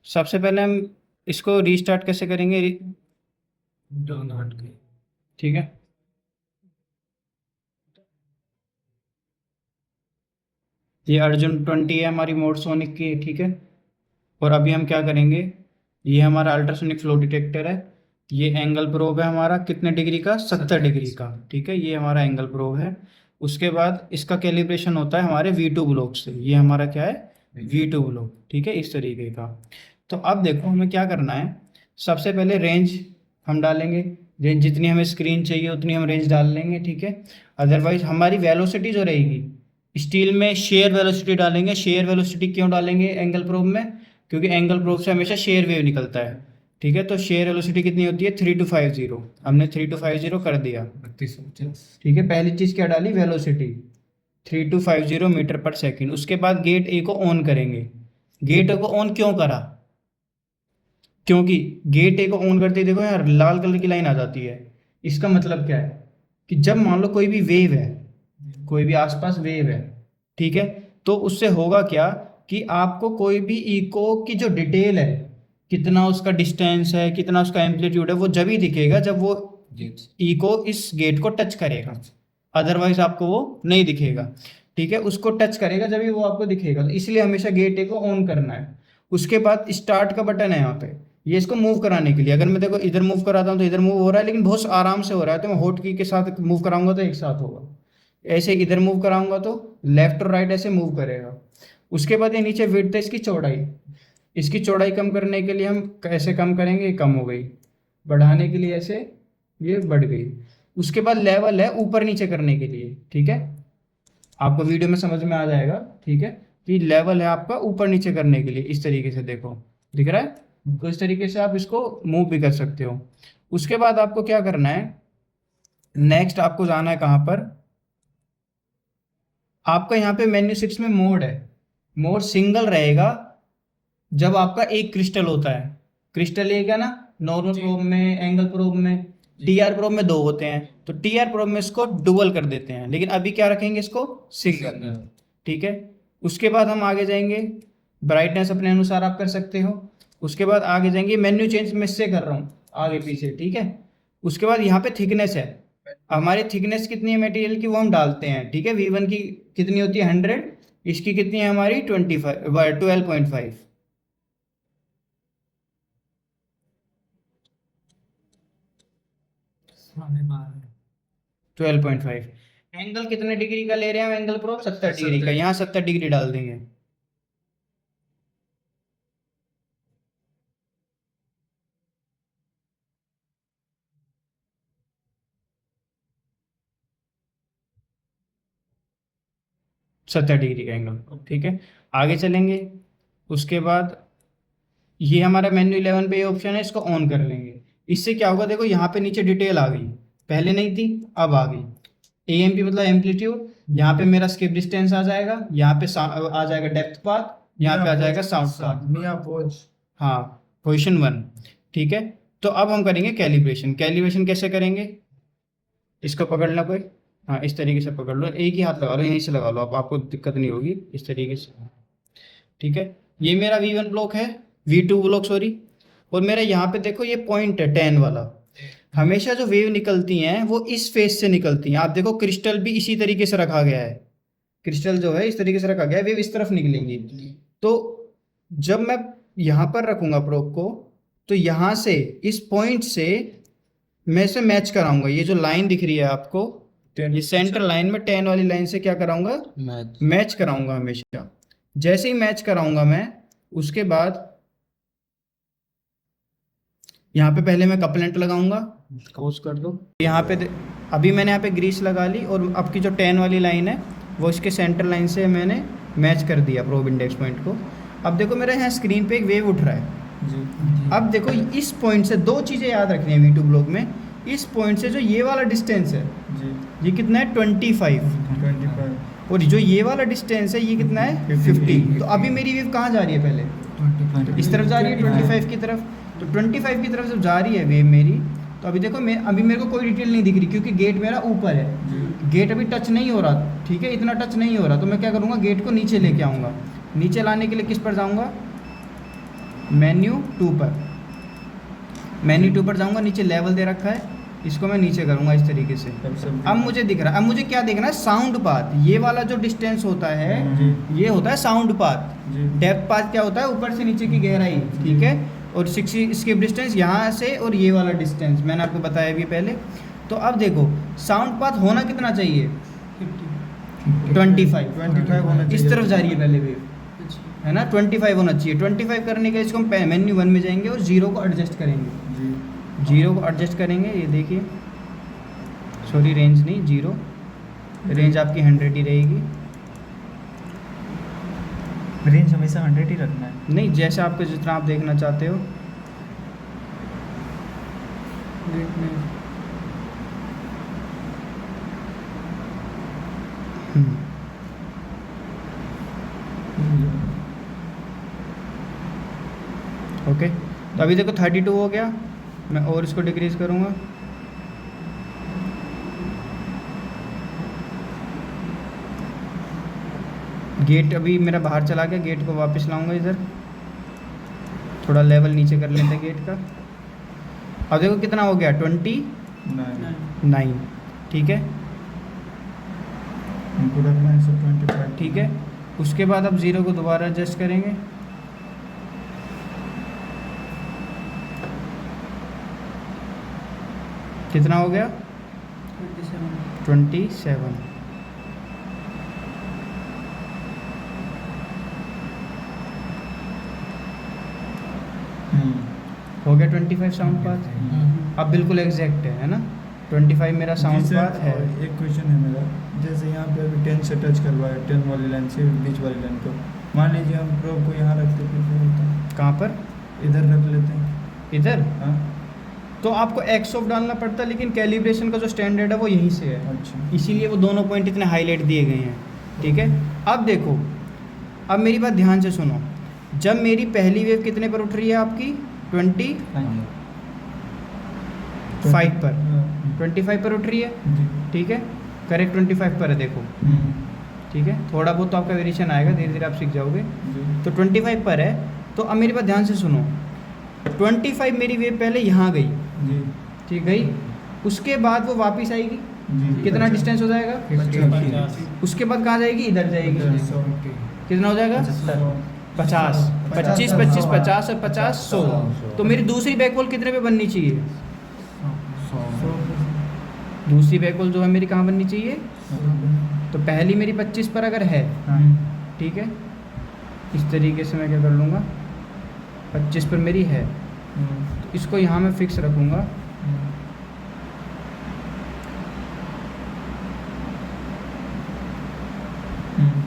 सबसे पहले हम इसको रीस्टार्ट कैसे करेंगे? ठीक है, ये अर्जुन 20 है, हमारी मोड सोनिक की, ठीक है। और अभी हम क्या करेंगे, ये हमारा अल्ट्रासोनिक फ्लो डिटेक्टर है, ये एंगल प्रोब है हमारा कितने डिग्री का, 70 डिग्री का, ठीक है, ये हमारा एंगल प्रोब है। उसके बाद इसका कैलिब्रेशन होता है हमारे V2 ब्लॉक से, ये हमारा क्या है, V2 ब्लॉक, ठीक है, इस तरीके का। तो अब देखो हमें क्या करना है, सबसे पहले रेंज हम डालेंगे, रेंज जितनी हमें स्क्रीन चाहिए उतनी हम रेंज डाल लेंगे, ठीक है। अदरवाइज हमारी वेलोसिटी जो रहेगी, स्टील में शेयर वेलोसिटी डालेंगे। शेयर वेलोसिटी क्यों डालेंगे एंगल प्रोब में, क्योंकि एंगल प्रोब से हमेशा शेयर वेव निकलता है, ठीक है। तो शेयर वेलोसिटी कितनी होती है, 3250, हमने 3250 कर दिया, ठीक है। पहली चीज़ क्या डाली, वेलोसिटी 3250 मीटर पर सेकेंड। उसके बाद गेट ए को ऑन करेंगे। गेट ए को ऑन क्यों करा, क्योंकि गेट ए को ऑन करते ही देखो यार लाल कलर की लाइन आ जाती है। इसका मतलब क्या है कि जब मान लो कोई भी वेव है, कोई भी आसपास वेव है, ठीक है, तो उससे होगा क्या कि आपको कोई भी इको की जो डिटेल है, कितना उसका डिस्टेंस है, कितना उसका एम्पलीट्यूड है, वो जब ही दिखेगा जब वो इको इस गेट को टच करेगा, अदरवाइज आपको वो नहीं दिखेगा, ठीक है। उसको टच करेगा जब ही वो आपको दिखेगा, तो इसलिए हमेशा गेट ए को ऑन करना है। उसके बाद स्टार्ट का बटन है यहाँ पे, ये इसको मूव कराने के लिए, अगर मैं देखो इधर मूव कराता हूँ तो इधर मूव हो रहा है, लेकिन बहुत आराम से हो रहा है, तो मैं होट की के साथ मूव कराऊंगा तो एक साथ होगा। ऐसे इधर मूव कराऊंगा तो लेफ्ट और राइट ऐसे मूव करेगा। उसके बाद ये नीचे विड्थ है इसकी चौड़ाई, इसकी चौड़ाई कम करने के लिए हम कैसे कम करेंगे, कम हो गई, बढ़ाने के लिए ऐसे ये बढ़ गई। उसके बाद लेवल है ऊपर नीचे करने के लिए, ठीक है, आपको वीडियो में समझ में आ जाएगा, ठीक है, कि लेवल है आपका ऊपर नीचे करने के लिए, इस तरीके से देखो दिख रहा है, तो इस तरीके से आप इसको मूव भी कर सकते हो। उसके बाद आपको क्या करना है, नेक्स्ट आपको जाना है कहाँ पर, आपका यहाँ पे मेन्यू 6 में मोड है, मोड सिंगल रहेगा जब आपका एक क्रिस्टल होता है। क्रिस्टल एक है ना, नॉर्मल प्रोब में, एंगल प्रोब में, टीआर प्रोब में दो होते हैं, तो टीआर प्रोब में इसको डुअल कर देते हैं, लेकिन अभी क्या रखेंगे इसको, सिंगल, ठीक है। उसके बाद हम आगे जाएंगे, ब्राइटनेस अपने अनुसार आप कर सकते हो। उसके बाद आगे जाएंगे, मेन्यू चेंज मैं इससे कर रहा हूँ आगे पीछे, ठीक है। उसके बाद यहाँ पे थिकनेस है, हमारी थिकनेस कितनी है मटेरियल की वो हम डालते हैं, ठीक है। V1 की कितनी होती है 100, इसकी कितनी है हमारी 12.5, 12.5। एंगल कितने डिग्री का ले रहे हैं हम एंगल प्रो, 70 डिग्री का, यहाँ 70 डिग्री डाल देंगे। सत्तर डिग्री का एंगल, ठीक है। आगे चलेंगे, उसके बाद ये हमारा मेन्यू 11 पे ये ऑप्शन है, इसको ऑन कर लेंगे। इससे क्या होगा, देखो यहाँ पे नीचे डिटेल आ गई, पहले नहीं थी अब आ गई। AMP मतलब एम्पलीट्यूड, यहाँ पे मेरा स्किप डिस्टेंस आ जाएगा, यहाँ पे आ जाएगा डेप्थ पाथ, यहाँ पे आ जाएगा साउंड पाथ, हाँ, पोजिशन 1, ठीक है। तो अब हम करेंगे कैलिब्रेशन। कैलिब्रेशन कैसे करेंगे, इसको पकड़ना कोई, हाँ इस तरीके से पकड़ लो, एक ही हाथ लगा लो, यहीं से लगा लो, अब आपको दिक्कत नहीं होगी, इस तरीके से, ठीक है। ये मेरा V1 ब्लॉक है, V2 ब्लॉक सॉरी, और मेरा यहाँ पे देखो ये पॉइंट है 10 वाला। हमेशा जो वेव निकलती हैं वो इस फेस से निकलती हैं, आप देखो क्रिस्टल भी इसी तरीके से रखा गया है, क्रिस्टल जो है इस तरीके से रखा गया है, वेव इस तरफ निकलेंगी। तो जब मैं यहाँ पर रखूंगा प्रोब को, तो यहाँ से इस पॉइंट से मैं इसे मैच कराऊंगा, ये जो लाइन दिख रही है आपको, ये सेंटर लाइन में 10 वाली लाइन से क्या कराऊंगा, मैच कराऊंगा हमेशा। जैसे ही मैच कराऊंगा मैं, उसके बाद यहाँ पे पहले मैं कपलेंट लगाऊंगा, क्लोज कर दो, यहाँ पे अभी मैंने यहाँ पे ग्रीस लगा ली, और अब की जो 10 वाली लाइन है वो इसके सेंटर लाइन से मैंने मैच कर दिया प्रोब इंडेक्स पॉइंट को। अब देखो मेरा यहाँ स्क्रीन पे एक वेव उठ रहा है जी। अब देखो इस पॉइंट से दो चीज़ें याद रखनी है V2 ब्लॉक में, इस पॉइंट से जो ये वाला डिस्टेंस है जी, ये कितना है 25, और जो ये वाला डिस्टेंस है ये कितना है 50। तो अभी मेरी वेव कहाँ जा रही है, पहले इस तरफ जा रही है 25 की तरफ, तो 25 की तरफ जब जा रही है वेव मेरी, तो अभी देखो मैं, अभी मेरे को कोई डिटेल नहीं दिख रही, क्योंकि गेट मेरा ऊपर है, गेट अभी टच नहीं हो रहा, ठीक है, इतना टच नहीं हो रहा। तो मैं क्या करूँगा, गेट को नीचे लेके आऊँगा, नीचे लाने के लिए किस पर जाऊँगा, मेन्यू 2 पर, मेन्यू 2 पर जाऊंगा, नीचे लेवल दे रखा है, इसको मैं नीचे करूंगा इस तरीके से। अब मुझे दिख रहा है, अब मुझे क्या देखना है, साउंड पाथ। ये वाला जो डिस्टेंस होता है ये होता है साउंड पाथ। डेप्थ पाथ क्या होता है, ऊपर से नीचे की गहराई, ठीक है। और 60 स्किप डिस्टेंस यहाँ से, और ये वाला डिस्टेंस मैंने आपको बताया भी पहले। तो अब देखो साउंड पाथ होना कितना चाहिए, 25 होना चाहिए। इस तरफ जा रही है पहले वेव, है ना, 25 होना चाहिए। 25 करने के लिए इसको हम मेन्यू 1 में जाएंगे और 0 को एडजस्ट करेंगे, 0 को एडजस्ट करेंगे। ये देखिए, सॉरी रेंज नहीं, 0, रेंज आपकी 100 ही रहेगी। रेंज हमेशा 100 ही रखना है। नहीं, जैसे आपको जितना आप देखना चाहते हो। ओके, तो अभी देखो 32 हो गया, मैं और इसको डिक्रीज करूँगा। गेट अभी मेरा बाहर चला गया, गेट को वापस लाऊंगा इधर, थोड़ा लेवल नीचे कर लेते हैं गेट का। अब देखो कितना हो गया, 29, ठीक है, ठीक है। उसके बाद अब 0 को दोबारा एडजस्ट करेंगे। कितना हो गया, 27। हो गया 25 साउंड पाथ। अब बिल्कुल एग्जैक्ट है ना, 25 मेरा साउंड पाथ है। एक क्वेश्चन है मेरा, जैसे यहाँ पे अभी 10 से टच करवाया, 10 वाली लाइन से बीच वाली लाइन को, मान लीजिए हम प्रोब को यहाँ रखते फिर क्या होता है? कहाँ पर, इधर रख लेते हैं, इधर। हाँ तो आपको एक्स ऑफ डालना पड़ता है, लेकिन कैलिब्रेशन का जो स्टैंडर्ड है वो यहीं से है, अच्छा, इसीलिए वो दोनों पॉइंट इतने हाईलाइट दिए गए हैं, ठीक है। अब देखो, अब मेरी बात ध्यान से सुनो, जब मेरी पहली वेव कितने पर उठ रही है आपकी, 25 पर, 25 पर उठ रही है, ठीक है, करेक्ट 25 पर है, देखो, ठीक है। थोड़ा बहुत तो आपका वेरिएशन आएगा, धीरे धीरे आप सीख जाओगे। तो 25 पर है, तो अब मेरी बात ध्यान से सुनो, 25 मेरी वेव पहले यहाँ गई, ठीक गई, उसके बाद वो वापस आएगी, कितना डिस्टेंस हो जाएगा, उसके बाद कहाँ जाएगी, इधर जाएगी, कितना हो जाएगा, 50, 25, 25, 50 और 50, 100। तो मेरी दूसरी बैकवॉल कितने पे बननी चाहिए, दूसरी बैकवॉल जो है मेरी कहाँ बननी चाहिए, तो पहली मेरी 25 पर अगर है, ठीक है, इस तरीके से मैं क्या कर लूँगा, 25 पर मेरी है, तो इसको यहाँ मैं फिक्स रखूँगा।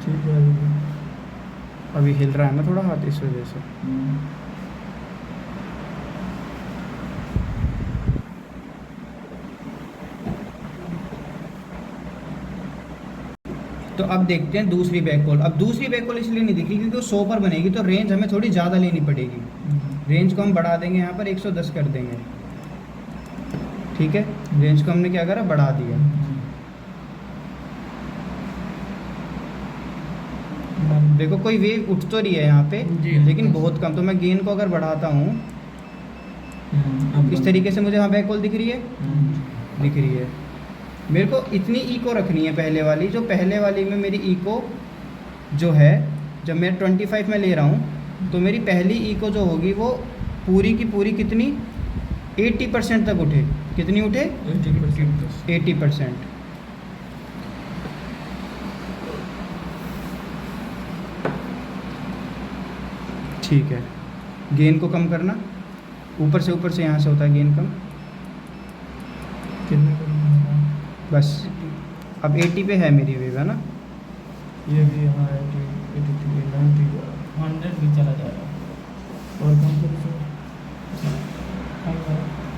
ठीक है, अभी हिल रहा है ना थोड़ा हाथ, इस वजह से। तो अब देखते हैं दूसरी बैकवॉल। अब दूसरी बैकवॉल इसलिए नहीं दिख रही क्योंकि वो 100 पर बनेगी, तो रेंज हमें थोड़ी ज़्यादा लेनी पड़ेगी। रेंज को हम बढ़ा देंगे, यहाँ पर 110 कर देंगे, ठीक है। रेंज को हमने क्या करा, बढ़ा दिया। देखो कोई वेव उठ तो रही है यहाँ पे, लेकिन बहुत कम। तो मैं गेन को अगर बढ़ाता हूँ, इस तरीके से मुझे वहाँ बैकवॉल दिख रही है, दिख रही है। मेरे को इतनी इको रखनी है पहले वाली, जो पहले वाली में मेरी इको जो है, जब मैं 25 में ले रहा हूँ, तो मेरी पहली इको जो होगी वो पूरी की पूरी कितनी, 80% तक उठे। कितनी उठे, 80%। ठीक है, गेन को कम करना, ऊपर से यहाँ से होता है गेन कम, कितने करना, बस। अब 80 पे है मेरी वेव, है ना, ये भी हाँ 83, 90, 100 भी चला जाएगा। और कम कर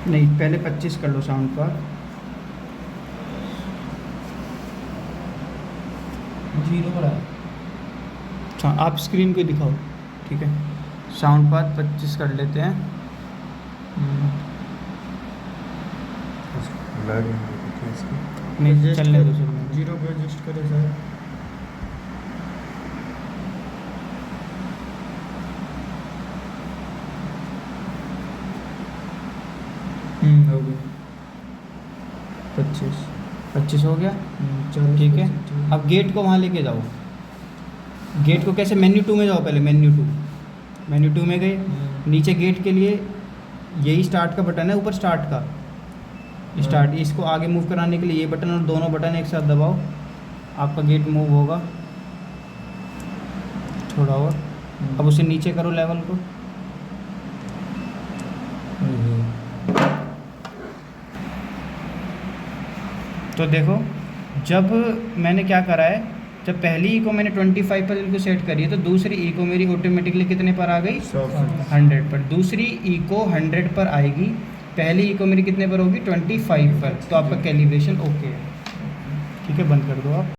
नहीं, पहले 25 कर लो साउंड पर, 0 पर है। हाँ, आप स्क्रीन को दिखाओ, ठीक है। साउंड पाथ 25 कर लेते हैं। नहीं, चलने दो, 0 पे एडजस्ट करो सर। हो गई 25। 25 हो गया, 40। ठीक है। अब गेट को वहाँ लेके जाओ। गेट को कैसे, मेन्यू 2 में जाओ पहले, मेन्यू 2 में गए, नीचे गेट के लिए यही स्टार्ट का बटन है, ऊपर स्टार्ट का स्टार्ट, इसको आगे मूव कराने के लिए ये बटन और दोनों बटन एक साथ दबाओ, आपका गेट मूव होगा थोड़ा और। अब उसे नीचे करो लेवल को, तो देखो जब मैंने क्या करा है, जब पहली ई को मैंने 25 पर को सेट करी है तो दूसरी ई को मेरी ऑटोमेटिकली कितने पर आ गई, 100 पर। दूसरी ई को 100 पर आएगी, पहली ई को मेरी कितने पर होगी, 25 पर। तो आपका कैलिब्रेशन ओके है, ठीक है। बंद कर दो आप।